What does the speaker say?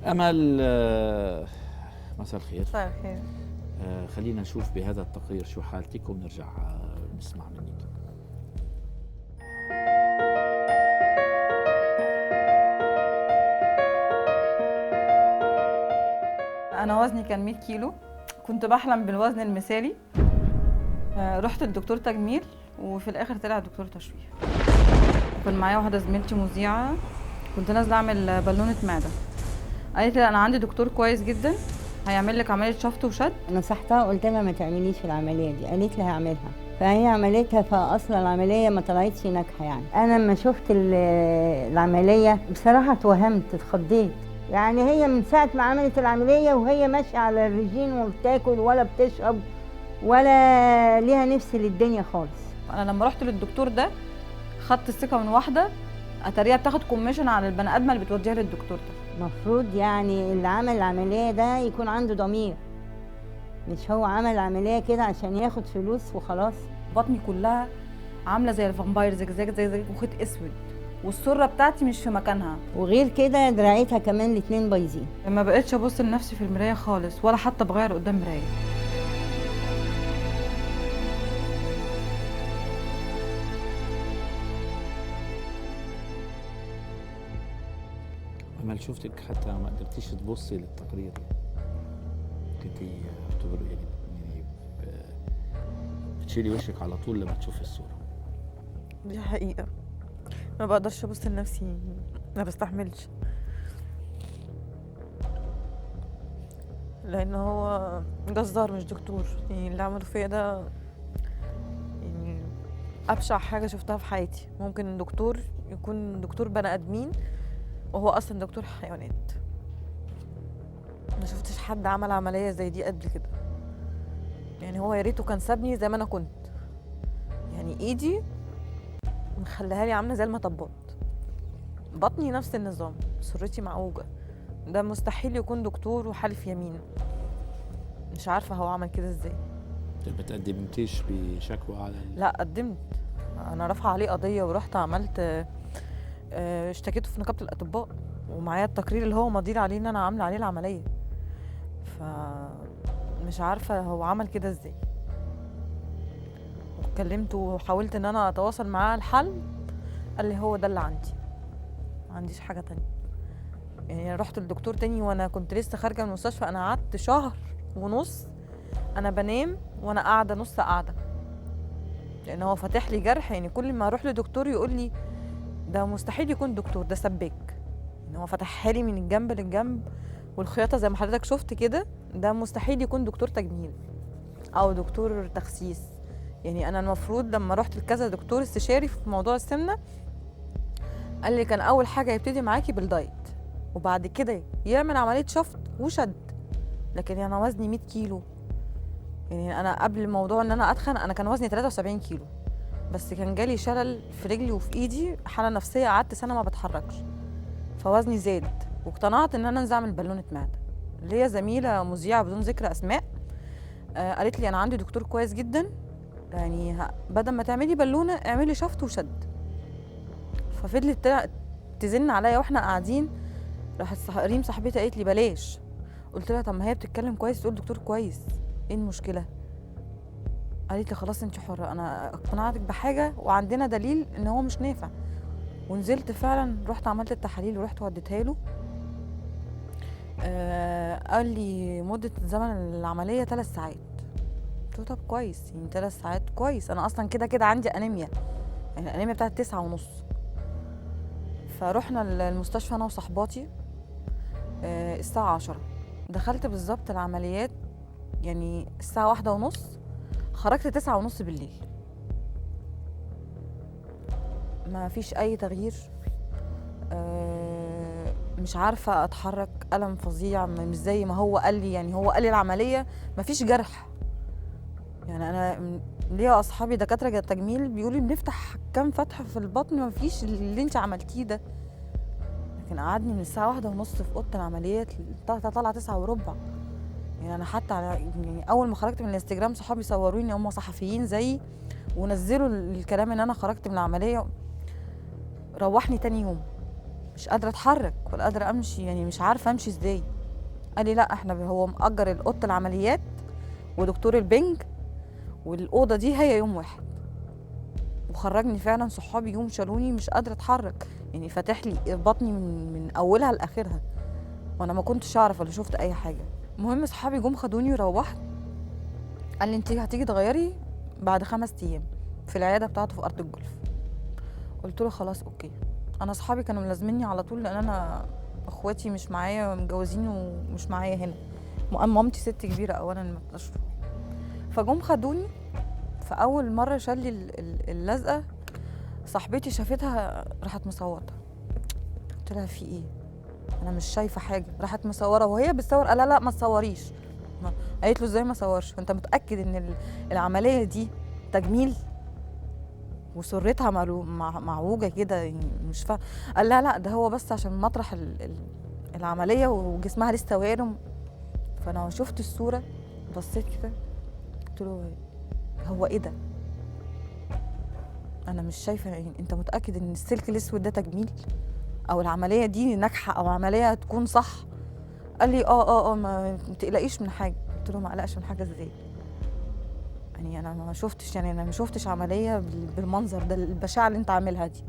أمل، مساء الخير. مساء الخير. خلينا نشوف بهذا التقرير شو حالتك ونرجع نسمع منك. أنا وزني كان 100 كيلو، كنت بحلم بالوزن المثالي. رحت للدكتور تجميل وفي الآخر طلع دكتور تشويه. كان معايا واحدة زميلتي مذيعة، كنت نازلة أعمل بالونة معدة. قالت لي أنا عندي دكتور كويس جدا هيعمل لك عملية شفط وشد. نصحتها قلت لها ما تعمليش العملية دي، قالت لي هعملها، فهي عملتها. فاصلا العمليه ما طلعتش ناجحه. يعني انا لما شفت العمليه بصراحه اتوهمت، اتخضيت. يعني هي من ساعه ما عملت العمليه وهي ماشيه على الرجيم وبتاكل ولا بتشرب ولا ليها نفس للدنيا خالص. أنا لما رحت للدكتور ده خدت الثقة من واحدة اتاريها بتاخد كوميشن على البني ادمه اللي بتوديها للدكتور ده. المفروض يعني اللي عمل العمليه ده يكون عنده ضمير، مش هو عمل عمليه كده عشان ياخد فلوس وخلاص. بطني كلها عامله زي الفامباير، زجزاج زي وخيط اسود، والسره بتاعتي مش في مكانها، وغير كده دراعتها كمان الاتنين بايظين. ما بقتش ابص لنفسي في المرايه خالص، ولا حتى بغير قدام مرايه. أمل، شفتك حتى ما قدرتيش تبصي للتقرير، كنتي يعني بتشيلي وشك على طول لما تشوفي الصورة. دي حقيقة، ما بقدرش ابص لنفسي، ما بستحملش، لان هو جزار مش دكتور. يعني اللي عمله فيا ده يعني ابشع حاجة شفتها في حياتي. ممكن دكتور يكون دكتور بني ادمين وهو اصلا دكتور حيوانات. ما شفتش حد عمل عملية زي دي قبل كده. يعني هو يا ريته كان سابني زي ما انا كنت، يعني ايدي مخليها لي عامله زي المطبات، بطني نفس النظام، سرتي معوجه. ده مستحيل يكون دكتور وحالف يمين. مش عارفه هو عمل كده ازاي. ما تقدمتيش بشكوى على لا قدمت، انا رافعه عليه قضيه ورحت عملت اشتكيته في نقابه الاطباء، ومعايا التقرير اللي هو مضيل عليه ان انا عامله عليه العمليه. فمش عارفه هو عمل كده ازاي. وكلمته وحاولت ان انا اتواصل معاه الحل، قال لي هو ده اللي عندي، ما عنديش حاجه تانية. يعني رحت للدكتور تاني وانا كنت لسه خارجه من المستشفى. انا قعدت شهر ونص انا بنام وانا قاعده نص قاعده، لان هو فاتح لي جرح. يعني كل ما اروح لدكتور يقول لي ده مستحيل يكون دكتور، ده سباك. ان هو فتحها لي من الجنب للجنب، والخياطه زي ما حضرتك شفت كده. ده مستحيل يكون دكتور تجميل او دكتور تخسيس. يعني انا المفروض لما رحت لكذا دكتور استشاري في موضوع السمنه، قال لي كان اول حاجه يبتدي معاكي بالدايت، وبعد كده يعمل عمليه شفط وشد. لكن انا وزني 100 كيلو. يعني انا قبل موضوع ان انا اتخن انا كان وزني 73 كيلو، بس كان جالي شلل في رجلي وفي ايدي، حاله نفسيه، قعدت سنه ما بتحركش، فوزني زاد. واقتنعت ان انا انزل اعمل بالونه معده. ليا زميله مذيعه بدون ذكر اسماء قالت لي انا عندي دكتور كويس جدا، يعني بدل ما تعملي بالونه اعملي شفط وشد. ففضلت تزن عليا واحنا قاعدين. راحت ريم صاحبتي قالت لي بلاش. قلت لها طب ما هي بتتكلم كويس، تقول دكتور كويس، ايه المشكله؟ قالت لي خلاص انت حره، انا اقتنعتك بحاجه وعندنا دليل ان هو مش نافع. ونزلت فعلا، رحت عملت التحاليل ورحت وديتها له. قال لي مده زمن العمليه 3 ساعات. قلت له طب كويس، يعني 3 ساعات كويس، انا اصلا كده كده عندي انيميا، يعني الانيميا بتاعت 9.5. فروحنا المستشفى انا وصحباتي الساعه 10. دخلت بالظبط العمليات يعني الساعه 1:30، خرجت 9:30 بالليل. ما فيش اي تغيير. مش عارفه اتحرك، الم فظيع مش زي ما هو قال لي. يعني هو قال لي العمليه ما فيش جرح. يعني انا ليا اصحابي دكاتره تجميل بيقولوا بنفتح كام فتحه في البطن، ما فيش اللي انت عملتيه ده. لكن قعدني من الساعه 1:30 في اوضه العمليات طالعه 9:15. يعني انا حتى يعني اول ما خرجت من الانستجرام صحابي صوروني، هم صحفيين زيي، ونزلوا الكلام ان انا خرجت من العمليه. روحني تاني يوم مش قادره اتحرك ولا قادره امشي، يعني مش عارفه امشي ازاي. قال لي لا احنا هو مأجر اوضه العمليات ودكتور البنج، والاوضه دي هي يوم واحد. وخرجني فعلا صحابي يوم شالوني مش قادره اتحرك، يعني فاتح لي بطني من اولها لاخرها، وانا ما كنتش اعرف ولا شفت اي حاجه. المهم صحابي جم خدوني وروحت. قال لي انت هتيجي تغيري بعد 5 ايام في العياده بتاعته في ارض الجولف. قلت له خلاص اوكي. انا اصحابي كانوا ملازميني على طول لان انا اخواتي مش معايا متجوزين ومش معايا هنا، مامتي ست كبيره اولا ما تقدرش تروح. فجم خدوني. فاول مره شال لي اللزقه صاحبتي شافتها راحت مصوته. قلت لها في ايه؟ انا مش شايفه حاجه. راحت مصوره وهي بتصور قال لا ما تصوريش. قالت له ازاي ما صورش؟ انت متاكد ان العمليه دي تجميل؟ وسرتها معوجه كده، يعني مش فاهم. قال لا ده هو بس عشان مطرح العمليه وجسمها لسه وارم. فانا شفت الصوره بصيت كده قلت له هو ايه ده؟ انا مش شايفه. يعني انت متاكد ان السلك الاسود ده تجميل او العمليه دي ناجحه او عمليه تكون صح؟ قال لي ما تقلقيش من حاجه. قلت له ما اقلقش من حاجه ازاي؟ يعني انا ما شفتش عمليه بالمنظر ده البشاعه اللي انت عاملها دي.